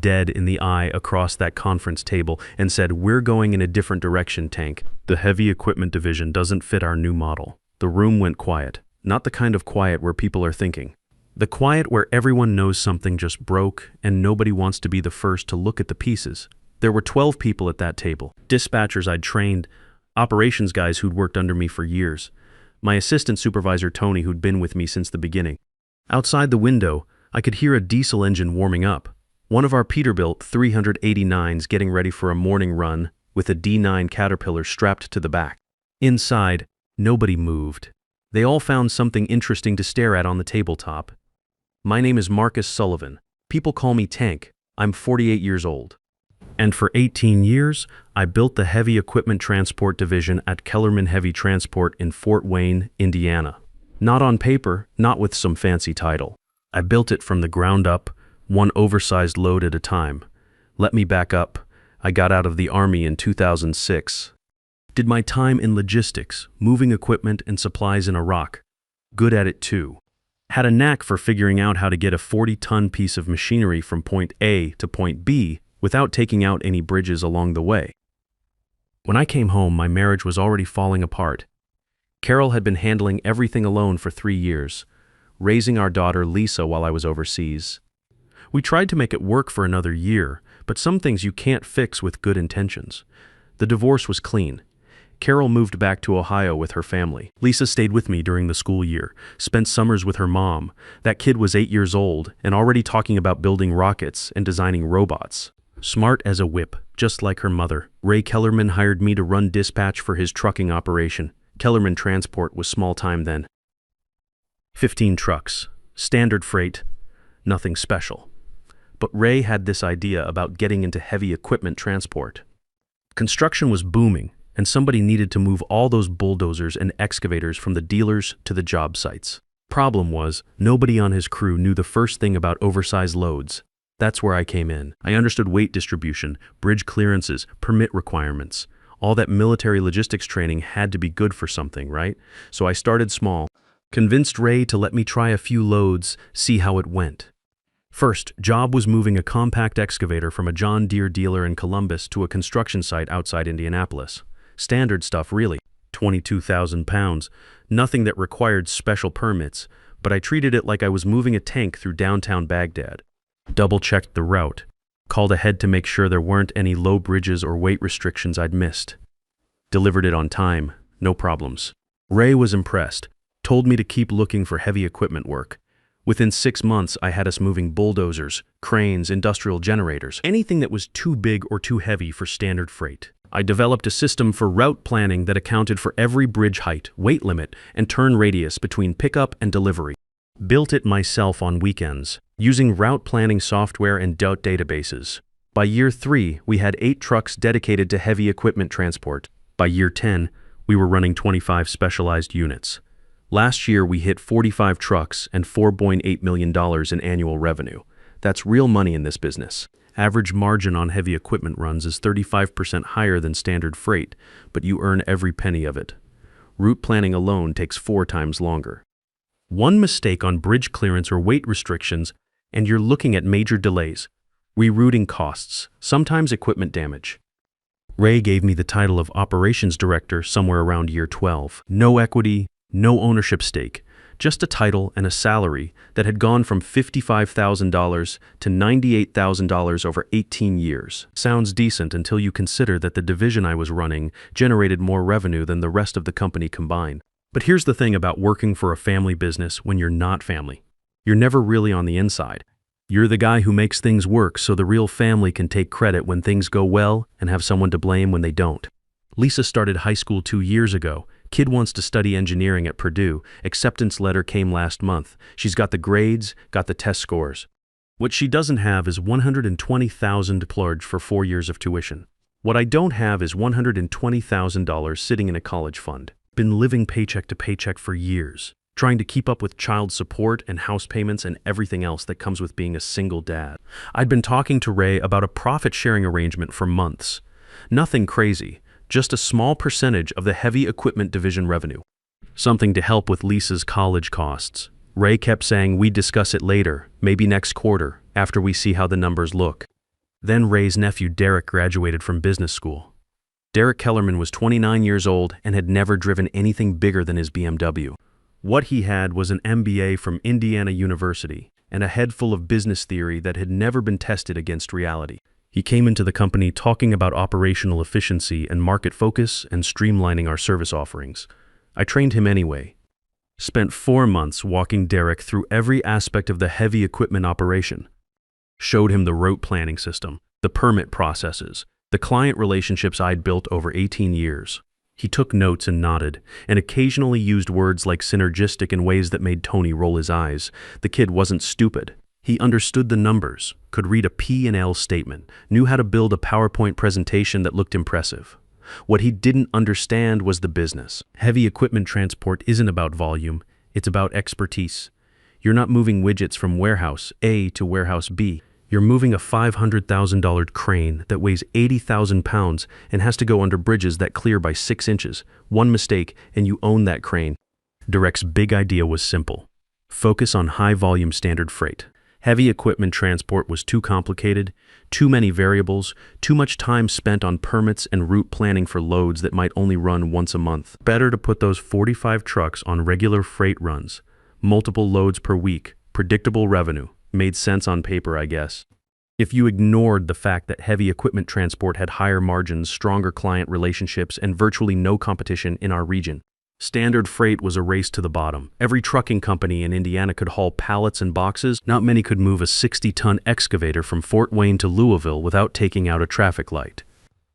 dead in the eye across that conference table and said, "We're going in a different direction, Tank. The heavy equipment division doesn't fit our new model." The room went quiet. Not the kind of quiet where people are thinking. The quiet where everyone knows something just broke and nobody wants to be the first to look at the pieces. There were 12 people at that table. Dispatchers I'd trained, operations guys who'd worked under me for years, my assistant supervisor Tony who'd been with me since the beginning. Outside the window, I could hear a diesel engine warming up. One of our Peterbilt 389s getting ready for a morning run with a D9 Caterpillar strapped to the back. Inside, nobody moved. They all found something interesting to stare at on the tabletop. My name is Marcus Sullivan. People call me Tank. I'm 48 years old. And for 18 years, I built the heavy equipment transport division at Kellerman Heavy Transport in Fort Wayne, Indiana. Not on paper, not with some fancy title. I built it from the ground up, one oversized load at a time. Let me back up. I got out of the Army in 2006. Did my time in logistics, moving equipment and supplies in Iraq. Good at it too. Had a knack for figuring out how to get a 40-ton piece of machinery from point A to point B without taking out any bridges along the way. When I came home, my marriage was already falling apart. Carol had been handling everything alone for 3 years, raising our daughter Lisa while I was overseas. We tried to make it work for another year, but some things you can't fix with good intentions. The divorce was clean. Carol moved back to Ohio with her family. Lisa stayed with me during the school year, spent summers with her mom. That kid was 8 years old and already talking about building rockets and designing robots. Smart as a whip, just like her mother. Ray Kellerman hired me to run dispatch for his trucking operation. Kellerman Transport was small time then. 15 trucks, standard freight, nothing special. But Ray had this idea about getting into heavy equipment transport. Construction was booming, and somebody needed to move all those bulldozers and excavators from the dealers to the job sites. Problem was, nobody on his crew knew the first thing about oversized loads. That's where I came in. I understood weight distribution, bridge clearances, permit requirements. All that military logistics training had to be good for something, right? So I started small, convinced Ray to let me try a few loads, see how it went. First job was moving a compact excavator from a John Deere dealer in Columbus to a construction site outside Indianapolis. Standard stuff, really. 22,000 pounds. Nothing that required special permits, but I treated it like I was moving a tank through downtown Baghdad. Double-checked the route. Called ahead to make sure there weren't any low bridges or weight restrictions I'd missed. Delivered it on time, no problems. Ray was impressed, told me to keep looking for heavy equipment work. Within 6 months, I had us moving bulldozers, cranes, industrial generators, anything that was too big or too heavy for standard freight. I developed a system for route planning that accounted for every bridge height, weight limit, and turn radius between pickup and delivery. Built it myself on weekends, using route planning software and databases. By year 3, we had 8 trucks dedicated to heavy equipment transport. By year 10, we were running 25 specialized units. Last year, we hit 45 trucks and $4.8 million in annual revenue. That's real money in this business. Average margin on heavy equipment runs is 35% higher than standard freight, but you earn every penny of it. Route planning alone takes 4 times longer. One mistake on bridge clearance or weight restrictions, and you're looking at major delays, rerouting costs, sometimes equipment damage. Ray gave me the title of operations director somewhere around year 12. No equity, no ownership stake, just a title and a salary that had gone from $55,000 to $98,000 over 18 years. Sounds decent until you consider that the division I was running generated more revenue than the rest of the company combined. But here's the thing about working for a family business when you're not family. You're never really on the inside. You're the guy who makes things work so the real family can take credit when things go well and have someone to blame when they don't. Lisa started high school 2 years ago. Kid wants to study engineering at Purdue. Acceptance letter came last month. She's got the grades, got the test scores. What she doesn't have is $120,000 pledged for 4 years of tuition. What I don't have is $120,000 sitting in a college fund. Been living paycheck to paycheck for years, trying to keep up with child support and house payments and everything else that comes with being a single dad. I'd been talking to Ray about a profit-sharing arrangement for months. Nothing crazy, just a small percentage of the heavy equipment division revenue. Something to help with Lisa's college costs. Ray kept saying we'd discuss it later, maybe next quarter, after we see how the numbers look. Then Ray's nephew Derek graduated from business school. Derek Kellerman was 29 years old and had never driven anything bigger than his BMW. What he had was an MBA from Indiana University and a head full of business theory that had never been tested against reality. He came into the company talking about operational efficiency and market focus and streamlining our service offerings. I trained him anyway. Spent 4 months walking Derek through every aspect of the heavy equipment operation. Showed him the route planning system, the permit processes, the client relationships I'd built over 18 years. He took notes and nodded, and occasionally used words like synergistic in ways that made Tony roll his eyes. The kid wasn't stupid. He understood the numbers, could read a P&L statement, knew how to build a PowerPoint presentation that looked impressive. What he didn't understand was the business. Heavy equipment transport isn't about volume, it's about expertise. You're not moving widgets from warehouse A to warehouse B. You're moving a $500,000 crane that weighs 80,000 pounds and has to go under bridges that clear by 6 inches. One mistake, and you own that crane. Derek's big idea was simple. Focus on high-volume standard freight. Heavy equipment transport was too complicated, too many variables, too much time spent on permits and route planning for loads that might only run once a month. Better to put those 45 trucks on regular freight runs. Multiple loads per week, predictable revenue. Made sense on paper, I guess. If you ignored the fact that heavy equipment transport had higher margins, stronger client relationships, and virtually no competition in our region. Standard freight was a race to the bottom. Every trucking company in Indiana could haul pallets and boxes. Not many could move a 60-ton excavator from Fort Wayne to Louisville without taking out a traffic light.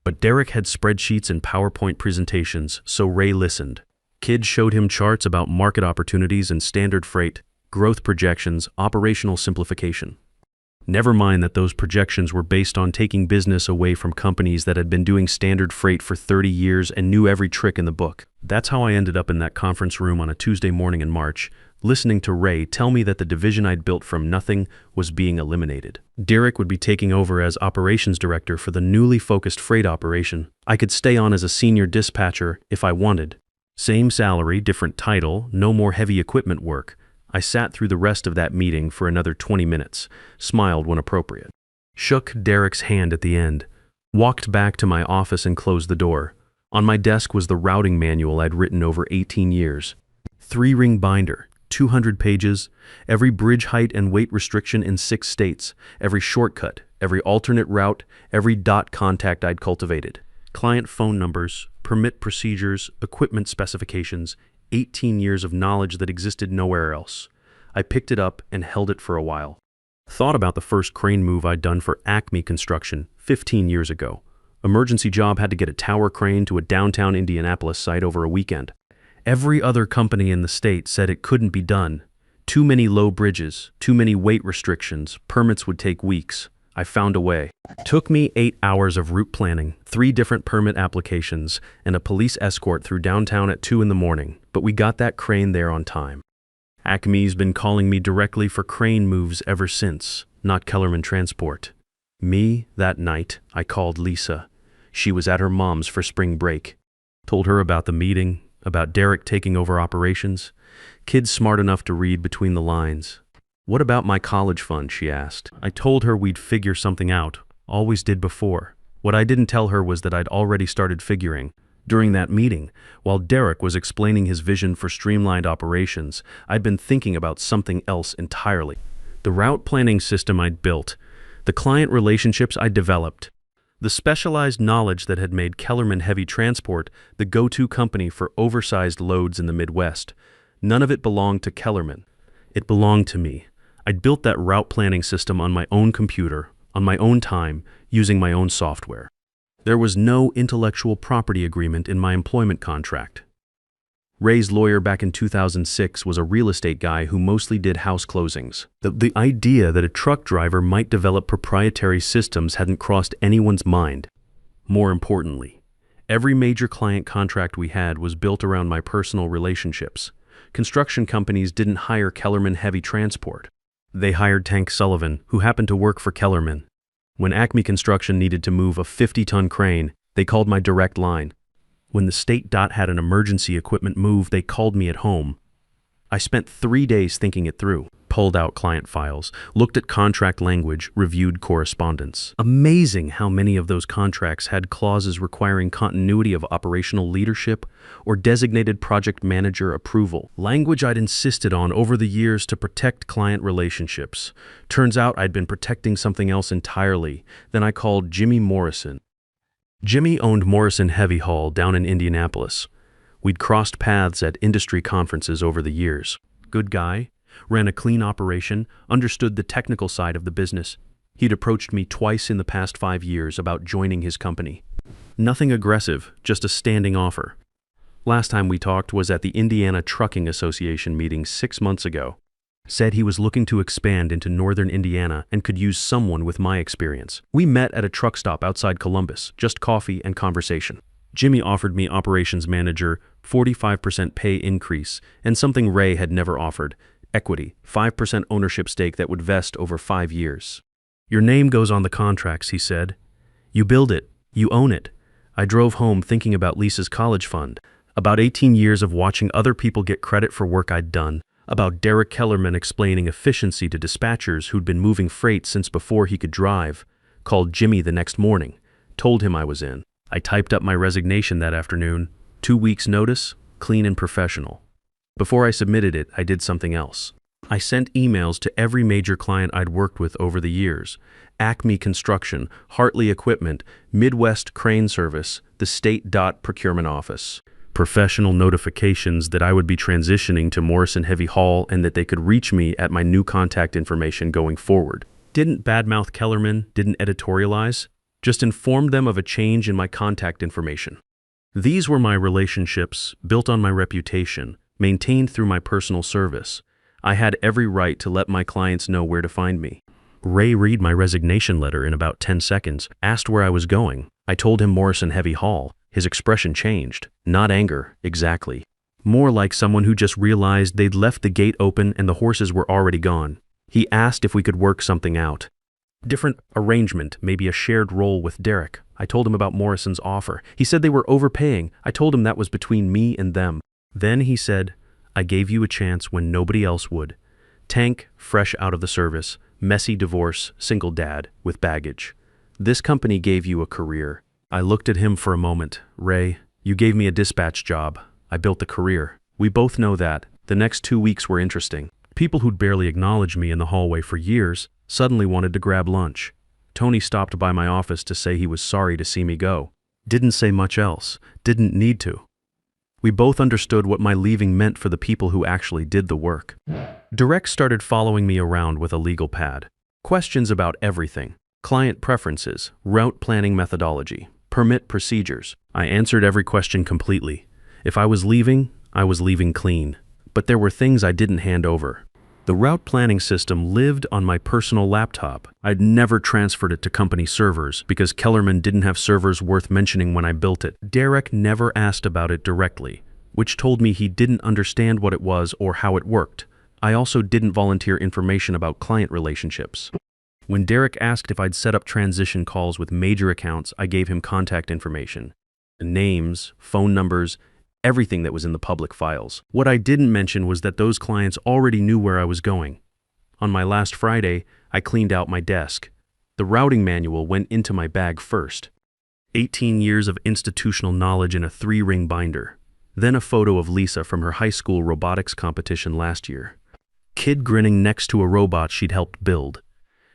But Derek had spreadsheets and PowerPoint presentations, so Ray listened. Kids showed him charts about market opportunities and standard freight, growth projections, operational simplification. Never mind that those projections were based on taking business away from companies that had been doing standard freight for 30 years and knew every trick in the book. That's how I ended up in that conference room on a Tuesday morning in March, listening to Ray tell me that the division I'd built from nothing was being eliminated. Derek would be taking over as operations director for the newly focused freight operation. I could stay on as a senior dispatcher if I wanted. Same salary, different title, no more heavy equipment work. I sat through the rest of that meeting for another 20 minutes, smiled when appropriate. Shook Derek's hand at the end, walked back to my office and closed the door. On my desk was the routing manual I'd written over 18 years. 3-ring binder, 200 pages, every bridge height and weight restriction in 6 states, every shortcut, every alternate route, every dot contact I'd cultivated. Client phone numbers, permit procedures, equipment specifications, 18 years of knowledge that existed nowhere else. I picked it up and held it for a while. Thought about the first crane move I'd done for Acme Construction 15 years ago. Emergency job had to get a tower crane to a downtown Indianapolis site over a weekend. Every other company in the state said it couldn't be done. Too many low bridges, too many weight restrictions, permits would take weeks. I found a way. Took me 8 hours of route planning, 3 different permit applications, and a police escort through downtown at 2 in the morning, but we got that crane there on time. Acme's been calling me directly for crane moves ever since, not Kellerman Transport. That night, I called Lisa. She was at her mom's for spring break. Told her about the meeting, about Derek taking over operations. Kid's smart enough to read between the lines. What about my college fund, she asked. I told her we'd figure something out, always did before. What I didn't tell her was that I'd already started figuring. During that meeting, while Derek was explaining his vision for streamlined operations, I'd been thinking about something else entirely. The route planning system I'd built, the client relationships I'd developed, the specialized knowledge that had made Kellerman Heavy Transport the go-to company for oversized loads in the Midwest. None of it belonged to Kellerman. It belonged to me. I'd built that route planning system on my own computer, on my own time, using my own software. There was no intellectual property agreement in my employment contract. Ray's lawyer back in 2006 was a real estate guy who mostly did house closings. The idea that a truck driver might develop proprietary systems hadn't crossed anyone's mind. More importantly, every major client contract we had was built around my personal relationships. Construction companies didn't hire Kellerman Heavy Transport. They hired Tank Sullivan, who happened to work for Kellerman. When Acme Construction needed to move a 50-ton crane, they called my direct line. When the state DOT had an emergency equipment move, they called me at home. I spent 3 days thinking it through. pulled out client files, looked at contract language, reviewed correspondence. Amazing how many of those contracts had clauses requiring continuity of operational leadership or designated project manager approval. Language I'd insisted on over the years to protect client relationships. Turns out I'd been protecting something else entirely. Then I called Jimmy Morrison. Jimmy owned Morrison Heavy Haul down in Indianapolis. We'd crossed paths at industry conferences over the years. Good guy, ran a clean operation, understood the technical side of the business. He'd approached me twice in the past 5 years about joining his company. Nothing aggressive, just a standing offer. Last time we talked was at the Indiana Trucking Association meeting 6 months ago. Said he was looking to expand into northern Indiana and could use someone with my experience. We met at a truck stop outside Columbus, just coffee and conversation. Jimmy offered me operations manager, 45% pay increase, and something Ray had never offered, equity, 5% ownership stake that would vest over 5 years. Your name goes on the contracts, he said. You build it, you own it. I drove home thinking about Lisa's college fund, about 18 years of watching other people get credit for work I'd done, about Derek Kellerman explaining efficiency to dispatchers who'd been moving freight since before he could drive. Called Jimmy the next morning, told him I was in. I typed up my resignation that afternoon, 2 weeks notice, clean and professional. Before I submitted it, I did something else. I sent emails to every major client I'd worked with over the years. Acme Construction, Hartley Equipment, Midwest Crane Service, the State DOT Procurement Office. Professional notifications that I would be transitioning to Morrison Heavy Haul and that they could reach me at my new contact information going forward. Didn't badmouth Kellerman, didn't editorialize. Just informed them of a change in my contact information. These were my relationships, built on my reputation, maintained through my personal service. I had every right to let my clients know where to find me. Ray read my resignation letter in about 10 seconds, asked where I was going. I told him Morrison Heavy Haul. His expression changed. Not anger, exactly. More like someone who just realized they'd left the gate open and the horses were already gone. He asked if we could work something out. Different arrangement, maybe a shared role with Derek. I told him about Morrison's offer. He said they were overpaying. I told him that was between me and them. Then he said, I gave you a chance when nobody else would. Tank, fresh out of the service, messy divorce, single dad, with baggage. This company gave you a career. I looked at him for a moment. Ray, you gave me a dispatch job. I built the career. We both know that. The next 2 weeks were interesting. People who'd barely acknowledged me in the hallway for years suddenly wanted to grab lunch. Tony stopped by my office to say he was sorry to see me go. Didn't say much else. Didn't need to. We both understood what my leaving meant for the people who actually did the work. Direct started following me around with a legal pad. Questions about everything. Client preferences, route planning methodology, permit procedures. I answered every question completely. If I was leaving clean. But there were things I didn't hand over. The route planning system lived on my personal laptop. I'd never transferred it to company servers because Kellerman didn't have servers worth mentioning when I built it. Derek never asked about it directly, which told me he didn't understand what it was or how it worked. I also didn't volunteer information about client relationships. When Derek asked if I'd set up transition calls with major accounts, I gave him contact information. Names, phone numbers, everything that was in the public files. What I didn't mention was that those clients already knew where I was going. On my last Friday, I cleaned out my desk. The routing manual went into my bag first. 18 years of institutional knowledge in a 3-ring binder. Then a photo of Lisa from her high school robotics competition last year. Kid grinning next to a robot she'd helped build.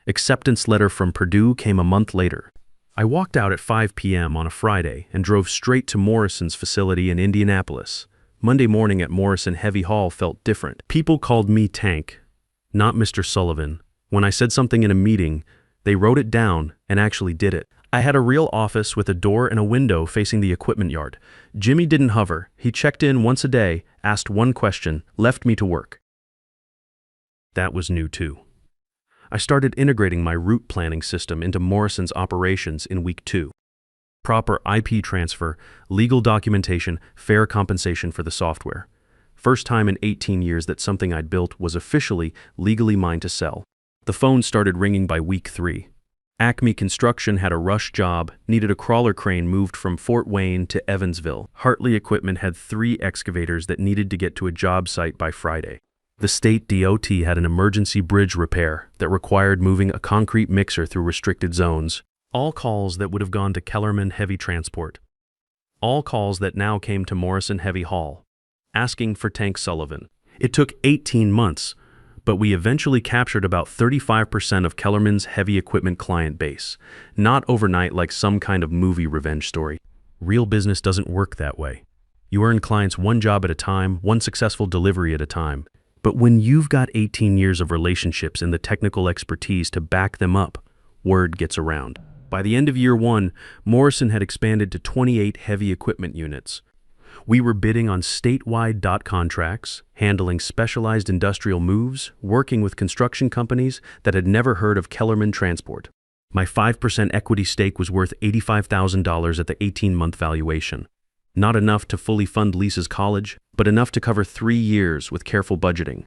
Acceptance letter from Purdue came a month later. I walked out at 5 p.m. on a Friday and drove straight to Morrison's facility in Indianapolis. Monday morning at Morrison Heavy Haul felt different. People called me Tank, not Mr. Sullivan. When I said something in a meeting, they wrote it down and actually did it. I had a real office with a door and a window facing the equipment yard. Jimmy didn't hover. He checked in once a day, asked one question, left me to work. That was new too. I started integrating my route planning system into Morrison's operations in week 2. Proper IP transfer, legal documentation, fair compensation for the software. First time in 18 years that something I'd built was officially legally mine to sell. The phone started ringing by week 3. Acme Construction had a rush job, needed a crawler crane moved from Fort Wayne to Evansville. Hartley Equipment had 3 excavators that needed to get to a job site by Friday. The state DOT had an emergency bridge repair that required moving a concrete mixer through restricted zones. All calls that would have gone to Kellerman Heavy Transport. All calls that now came to Morrison Heavy Haul, asking for Tank Sullivan. It took 18 months, but we eventually captured about 35% of Kellerman's heavy equipment client base. Not overnight like some kind of movie revenge story. Real business doesn't work that way. You earn clients one job at a time, one successful delivery at a time. But when you've got 18 years of relationships and the technical expertise to back them up, word gets around. By the end of year one, Morrison had expanded to 28 heavy equipment units. We were bidding on statewide dot contracts, handling specialized industrial moves, working with construction companies that had never heard of Kellerman Transport. My 5% equity stake was worth $85,000 at the 18-month valuation. Not enough to fully fund Lisa's college, but enough to cover 3 years with careful budgeting.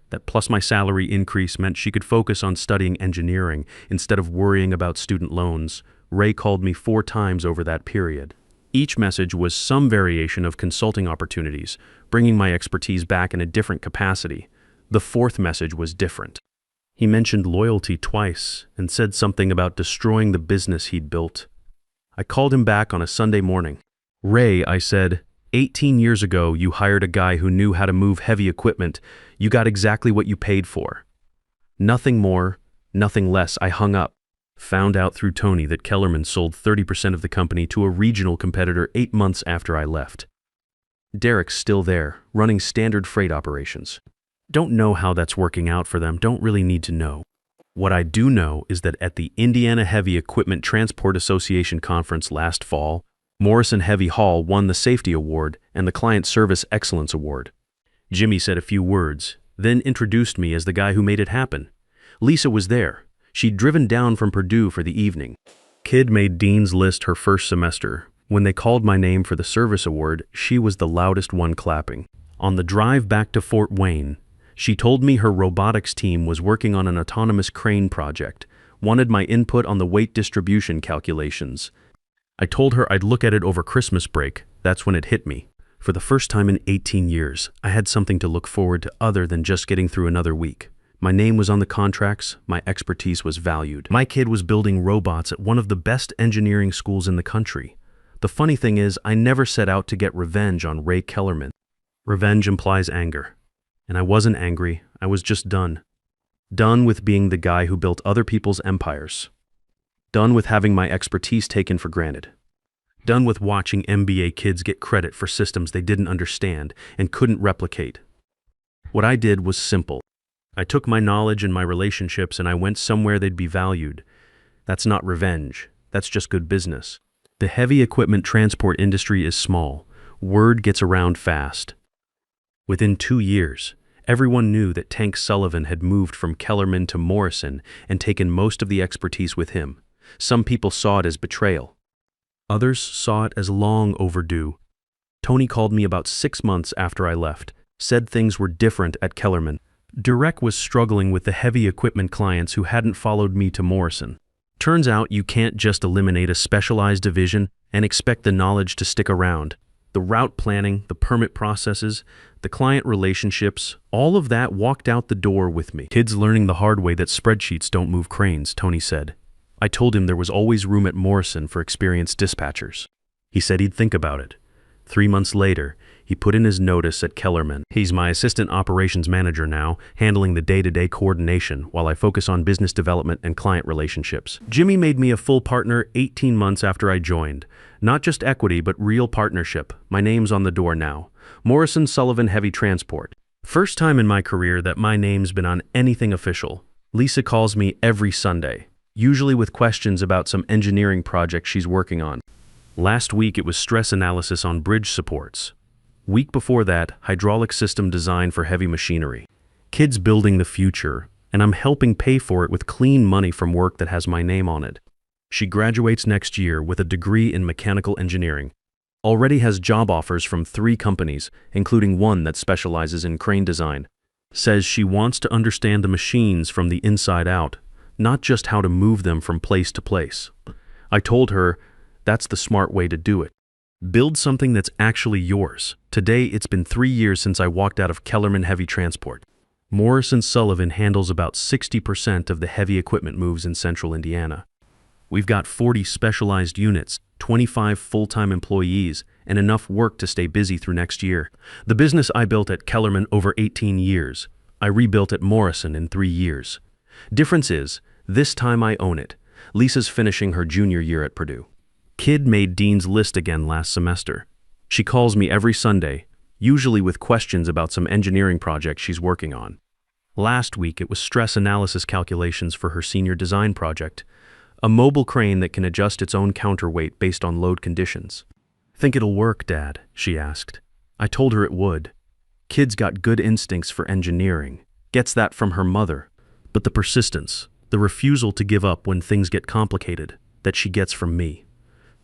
That plus my salary increase meant she could focus on studying engineering instead of worrying about student loans. Ray called me 4 times over that period. Each message was some variation of consulting opportunities, bringing my expertise back in a different capacity. The 4th message was different. He mentioned loyalty twice and said something about destroying the business he'd built. I called him back on a Sunday morning. Ray, I said, 18 years ago, you hired a guy who knew how to move heavy equipment. You got exactly what you paid for. Nothing more, nothing less. I hung up. Found out through Tony that Kellerman sold 30% of the company to a regional competitor 8 months after I left. Derek's still there, running standard freight operations. Don't know how that's working out for them, don't really need to know. What I do know is that at the Indiana Heavy Equipment Transport Association conference last fall, Morrison Heavy Haul won the Safety Award and the Client Service Excellence Award. Jimmy said a few words, then introduced me as the guy who made it happen. Lisa was there. She'd driven down from Purdue for the evening. Kid made Dean's List her first semester. When they called my name for the service award, she was the loudest one clapping. On the drive back to Fort Wayne, she told me her robotics team was working on an autonomous crane project, wanted my input on the weight distribution calculations. I told her I'd look at it over Christmas break. That's when it hit me. For the first time in 18 years, I had something to look forward to other than just getting through another week. My name was on the contracts, my expertise was valued. My kid was building robots at one of the best engineering schools in the country. The funny thing is, I never set out to get revenge on Ray Kellerman. Revenge implies anger. And I wasn't angry, I was just done. Done with being the guy who built other people's empires. Done with having my expertise taken for granted. Done with watching MBA kids get credit for systems they didn't understand and couldn't replicate. What I did was simple. I took my knowledge and my relationships and I went somewhere they'd be valued. That's not revenge. That's just good business. The heavy equipment transport industry is small. Word gets around fast. Within 2 years, everyone knew that Tank Sullivan had moved from Kellerman to Morrison and taken most of the expertise with him. Some people saw it as betrayal. Others saw it as long overdue. Tony called me about 6 months after I left, said things were different at Kellerman. Derek was struggling with the heavy equipment clients who hadn't followed me to Morrison. Turns out you can't just eliminate a specialized division and expect the knowledge to stick around. The route planning, the permit processes, the client relationships, all of that walked out the door with me. Kids learning the hard way that spreadsheets don't move cranes, Tony said. I told him there was always room at Morrison for experienced dispatchers. He said he'd think about it. 3 months later, he put in his notice at Kellerman. He's my assistant operations manager now, handling the day-to-day coordination while I focus on business development and client relationships. Jimmy made me a full partner 18 months after I joined. Not just equity, but real partnership. My name's on the door now. Morrison Sullivan Heavy Transport. First time in my career that my name's been on anything official. Lisa calls me every Sunday, usually with questions about some engineering project she's working on. Last week it was stress analysis on bridge supports. Week before that, hydraulic system design for heavy machinery. Kids building the future, and I'm helping pay for it with clean money from work that has my name on it. She graduates next year with a degree in mechanical engineering. Already has job offers from 3 companies, including one that specializes in crane design. Says she wants to understand the machines from the inside out, not just how to move them from place to place. I told her that's the smart way to do it. Build something that's actually yours. Today, it's been 3 years since I walked out of Kellerman Heavy Transport. Morrison Sullivan handles about 60% of the heavy equipment moves in central Indiana. We've got 40 specialized units, 25 full-time employees, and enough work to stay busy through next year. The business I built at Kellerman over 18 years, I rebuilt at Morrison in 3 years. Difference is, this time I own it. Lisa's finishing her junior year at Purdue. Kid made Dean's List again last semester. She calls me every Sunday, usually with questions about some engineering project she's working on. Last week it was stress analysis calculations for her senior design project, a mobile crane that can adjust its own counterweight based on load conditions. "Think it'll work, Dad?" she asked. I told her it would. Kid's got good instincts for engineering, gets that from her mother, but the persistence, the refusal to give up when things get complicated, that she gets from me.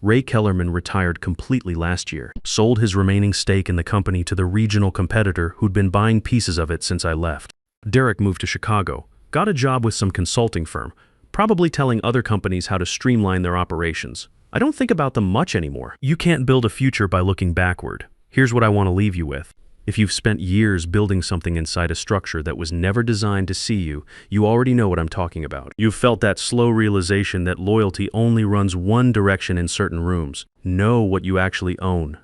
Ray Kellerman retired completely last year, sold his remaining stake in the company to the regional competitor who'd been buying pieces of it since I left. Derek moved to Chicago, got a job with some consulting firm, probably telling other companies how to streamline their operations. I don't think about them much anymore. You can't build a future by looking backward. Here's what I want to leave you with. If you've spent years building something inside a structure that was never designed to see you, you already know what I'm talking about. You've felt that slow realization that loyalty only runs one direction in certain rooms. Know what you actually own.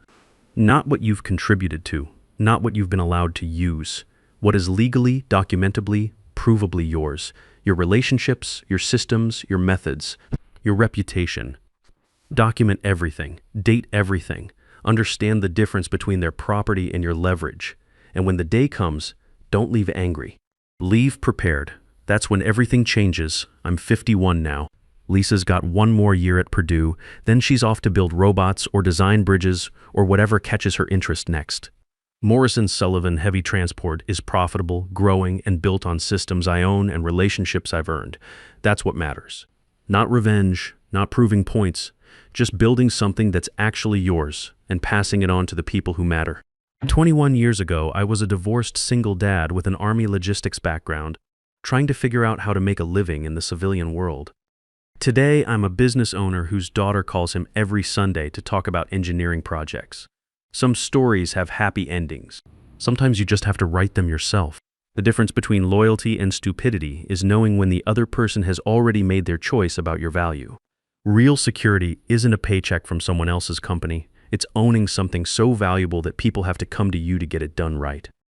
Not what you've contributed to, not what you've been allowed to use. What is legally, documentably, provably yours. Your relationships, your systems, your methods, your reputation. Document everything, date everything. Understand the difference between their property and your leverage. And when the day comes, don't leave angry. Leave prepared. That's when everything changes. I'm 51 now. Lisa's got 1 more year at Purdue, then she's off to build robots or design bridges or whatever catches her interest next. Morrison Sullivan Heavy Transport is profitable, growing, and built on systems I own and relationships I've earned. That's what matters. Not revenge, not proving points, just building something that's actually yours and passing it on to the people who matter. 21 years ago, I was a divorced single dad with an Army logistics background, trying to figure out how to make a living in the civilian world. Today, I'm a business owner whose daughter calls him every Sunday to talk about engineering projects. Some stories have happy endings. Sometimes you just have to write them yourself. The difference between loyalty and stupidity is knowing when the other person has already made their choice about your value. Real security isn't a paycheck from someone else's company. It's owning something so valuable that people have to come to you to get it done right.